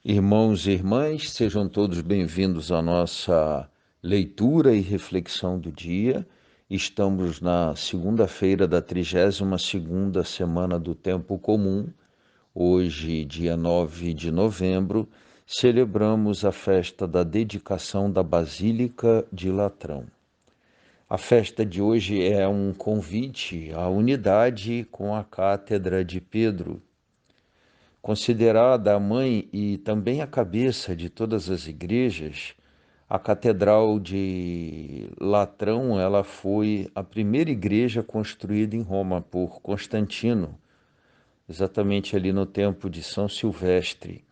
Irmãos e irmãs, sejam todos bem-vindos à nossa leitura e reflexão do dia. Estamos na segunda-feira da 32ª semana do Tempo Comum. Hoje, dia 9 de novembro, celebramos a festa da dedicação da Basílica de Latrão. A festa de hoje é um convite à unidade com a Cátedra de Pedro. Considerada a mãe e também a cabeça de todas as igrejas, a Catedral de Latrão, ela foi a primeira igreja construída em Roma por Constantino, exatamente ali no tempo de São Silvestre,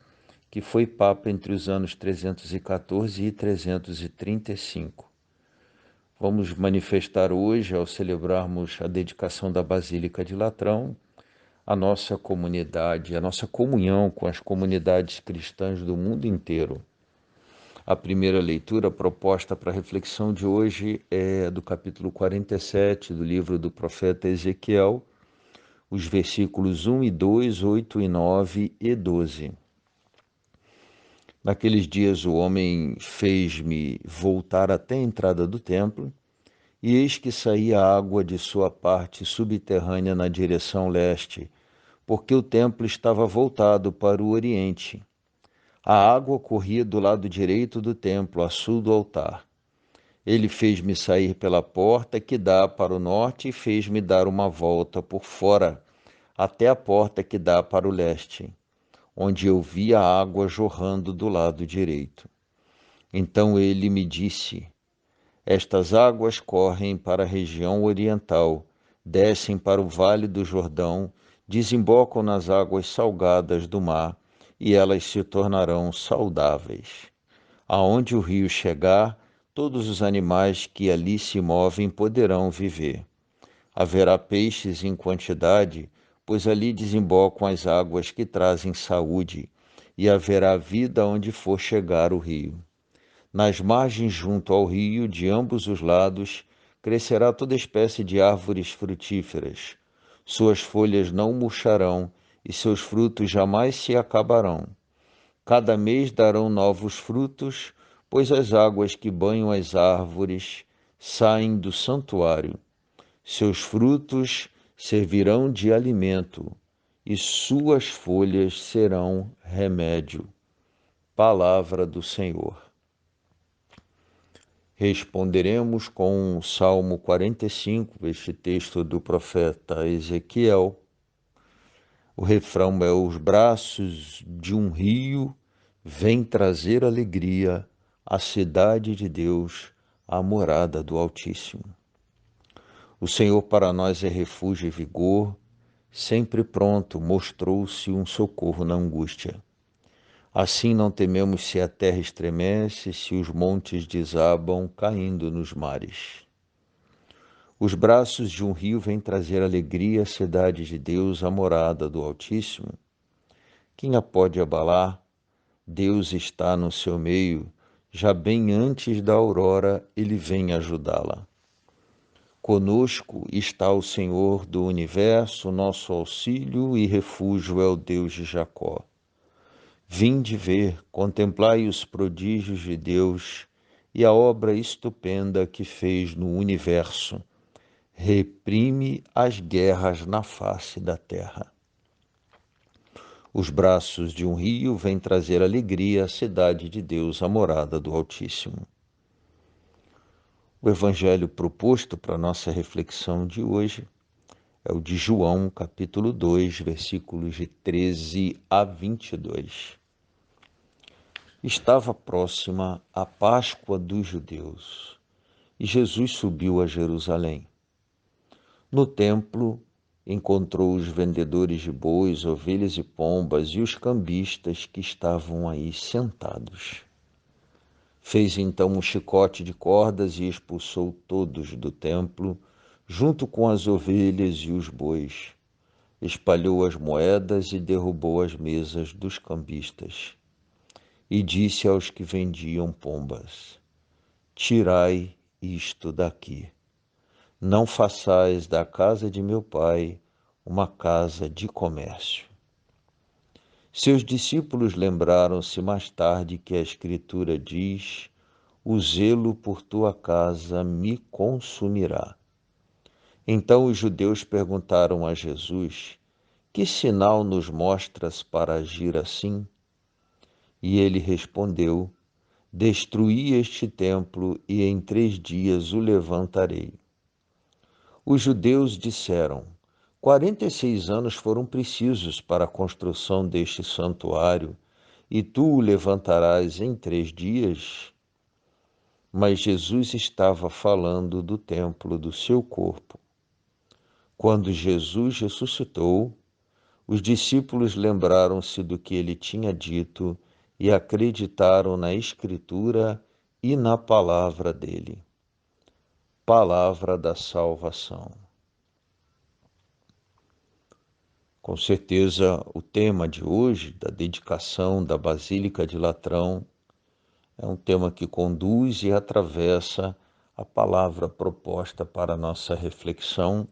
que foi papa entre os anos 314 e 335. Vamos manifestar hoje, ao celebrarmos a dedicação da Basílica de Latrão, a nossa comunidade, a nossa comunhão com as comunidades cristãs do mundo inteiro. A primeira leitura proposta para a reflexão de hoje é do capítulo 47 do livro do profeta Ezequiel, os versículos 1 e 2, 8 e 9 e 12. Naqueles dias o homem fez-me voltar até a entrada do templo, e eis que saía água de sua parte subterrânea na direção leste, porque o templo estava voltado para o oriente. A água corria do lado direito do templo, a sul do altar. Ele fez-me sair pela porta que dá para o norte e fez-me dar uma volta por fora, até a porta que dá para o leste, onde eu vi a água jorrando do lado direito. Então ele me disse: estas águas correm para a região oriental, descem para o vale do Jordão, desembocam nas águas salgadas do mar, e elas se tornarão saudáveis. Aonde o rio chegar, todos os animais que ali se movem poderão viver. Haverá peixes em quantidade, pois ali desembocam as águas que trazem saúde, e haverá vida onde for chegar o rio. Nas margens junto ao rio, de ambos os lados, crescerá toda espécie de árvores frutíferas. Suas folhas não murcharão e seus frutos jamais se acabarão. Cada mês darão novos frutos, pois as águas que banham as árvores saem do santuário. Seus frutos servirão de alimento e suas folhas serão remédio. Palavra do Senhor. Responderemos com o Salmo 45, este texto do profeta Ezequiel. O refrão é: os braços de um rio vêm trazer alegria à cidade de Deus, à morada do Altíssimo. O Senhor para nós é refúgio e vigor, sempre pronto mostrou-se um socorro na angústia. Assim não tememos se a terra estremece, se os montes desabam, caindo nos mares. Os braços de um rio vêm trazer alegria à cidade de Deus, a morada do Altíssimo. Quem a pode abalar? Deus está no seu meio, já bem antes da aurora ele vem ajudá-la. Conosco está o Senhor do universo, nosso auxílio e refúgio é o Deus de Jacó. Vinde ver, contemplai os prodígios de Deus e a obra estupenda que fez no universo. Reprime as guerras na face da terra. Os braços de um rio vêm trazer alegria à cidade de Deus, a morada do Altíssimo. O evangelho proposto para a nossa reflexão de hoje é o de João, capítulo 2, versículos de 13 a 22. Estava próxima a Páscoa dos judeus e Jesus subiu a Jerusalém. No templo, encontrou os vendedores de bois, ovelhas e pombas e os cambistas que estavam aí sentados. Fez então um chicote de cordas e expulsou todos do templo, junto com as ovelhas e os bois. Espalhou as moedas e derrubou as mesas dos cambistas. E disse aos que vendiam pombas: tirai isto daqui. Não façais da casa de meu pai uma casa de comércio. Seus discípulos lembraram-se mais tarde que a Escritura diz: o zelo por tua casa me consumirá. Então os judeus perguntaram a Jesus: que sinal nos mostras para agir assim? E ele respondeu: destruí este templo e em 3 dias o levantarei. Os judeus disseram: 46 anos foram precisos para a construção deste santuário, e tu o levantarás em 3 dias? Mas Jesus estava falando do templo do seu corpo. Quando Jesus ressuscitou, os discípulos lembraram-se do que ele tinha dito e acreditaram na Escritura e na palavra dele. Palavra da salvação. Com certeza, o tema de hoje, da dedicação da Basílica de Latrão, é um tema que conduz e atravessa a palavra proposta para a nossa reflexão,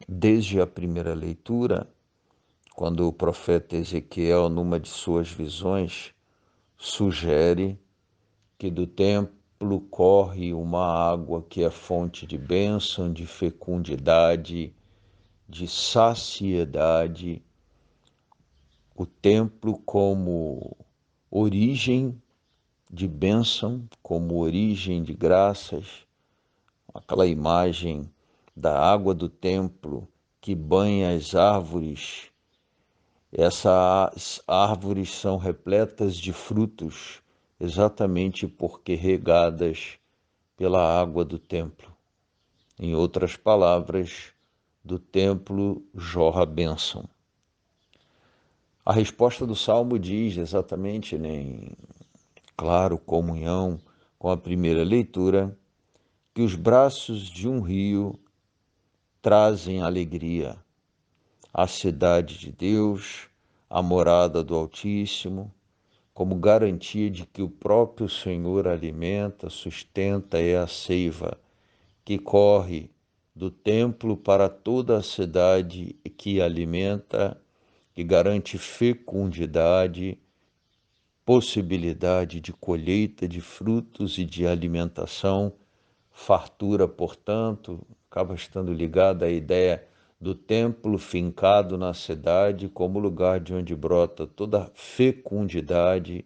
desde a primeira leitura, quando o profeta Ezequiel, numa de suas visões, sugere que do templo corre uma água que é fonte de bênção, de fecundidade, de saciedade, o templo como origem de bênção, como origem de graças, aquela imagem da água do templo que banha as árvores. Essas árvores são repletas de frutos, exatamente porque regadas pela água do templo. Em outras palavras, do templo jorra bênção. A resposta do Salmo diz exatamente, em claro comunhão com a primeira leitura, que os braços de um rio trazem alegria à cidade de Deus, à morada do Altíssimo, como garantia de que o próprio Senhor alimenta, sustenta e é a seiva que corre do templo para toda a cidade e que alimenta, que garante fecundidade, possibilidade de colheita de frutos e de alimentação, fartura, portanto, acaba estando ligada à ideia do templo fincado na cidade como lugar de onde brota toda a fecundidade,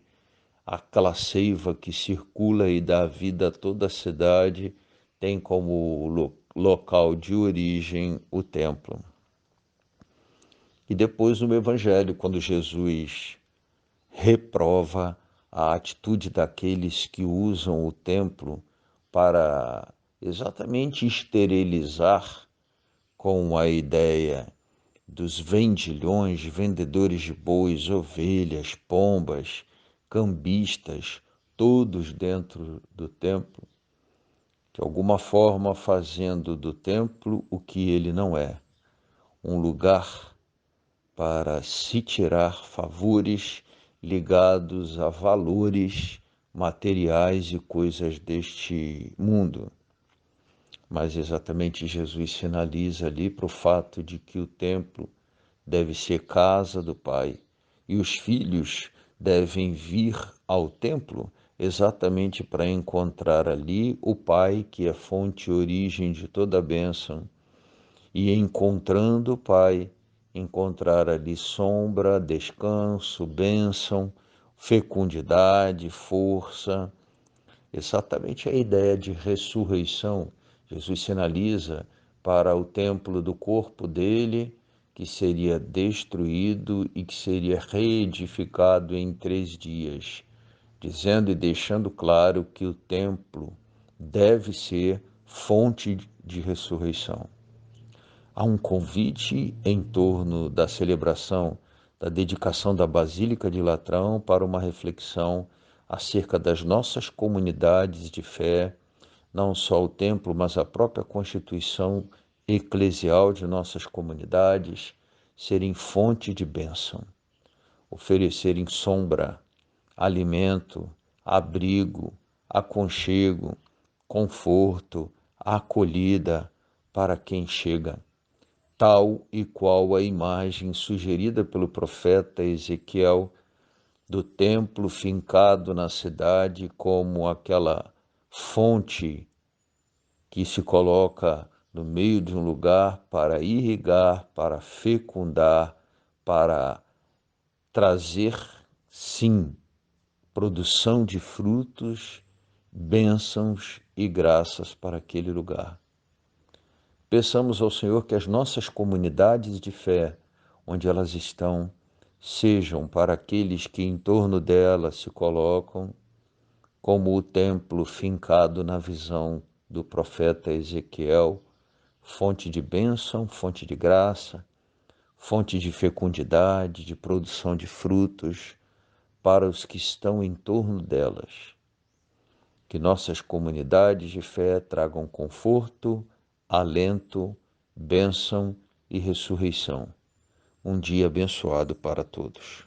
aquela seiva que circula e dá vida a toda a cidade, tem como local de origem o templo. E depois no Evangelho, quando Jesus reprova a atitude daqueles que usam o templo para exatamente esterilizar, com a ideia dos vendilhões, vendedores de bois, ovelhas, pombas, cambistas, todos dentro do templo, de alguma forma fazendo do templo o que ele não é, um lugar para se tirar favores ligados a valores materiais e coisas deste mundo. Mas exatamente Jesus sinaliza ali para o fato de que o templo deve ser casa do Pai e os filhos devem vir ao templo exatamente para encontrar ali o Pai, que é fonte e origem de toda a bênção, e encontrando o Pai, encontrar ali sombra, descanso, bênção, fecundidade, força. Exatamente a ideia de ressurreição. Jesus sinaliza para o templo do corpo dele, que seria destruído e que seria reedificado em 3 dias, dizendo e deixando claro que o templo deve ser fonte de ressurreição. Há um convite em torno da celebração da dedicação da Basílica de Latrão para uma reflexão acerca das nossas comunidades de fé, não só o templo, mas a própria constituição eclesial de nossas comunidades serem fonte de bênção, oferecerem sombra, alimento, abrigo, aconchego, conforto, acolhida para quem chega. tal e qual a imagem sugerida pelo profeta Ezequiel do templo fincado na cidade como aquela fonte que se coloca no meio de um lugar para irrigar, para fecundar, para trazer, sim, produção de frutos, bênçãos e graças para aquele lugar. Peçamos ao Senhor que as nossas comunidades de fé, onde elas estão, sejam para aqueles que em torno delas se colocam, como o templo fincado na visão do profeta Ezequiel, fonte de bênção, fonte de graça, fonte de fecundidade, de produção de frutos para os que estão em torno delas. Que nossas comunidades de fé tragam conforto, alento, bênção e ressurreição. Um dia abençoado para todos.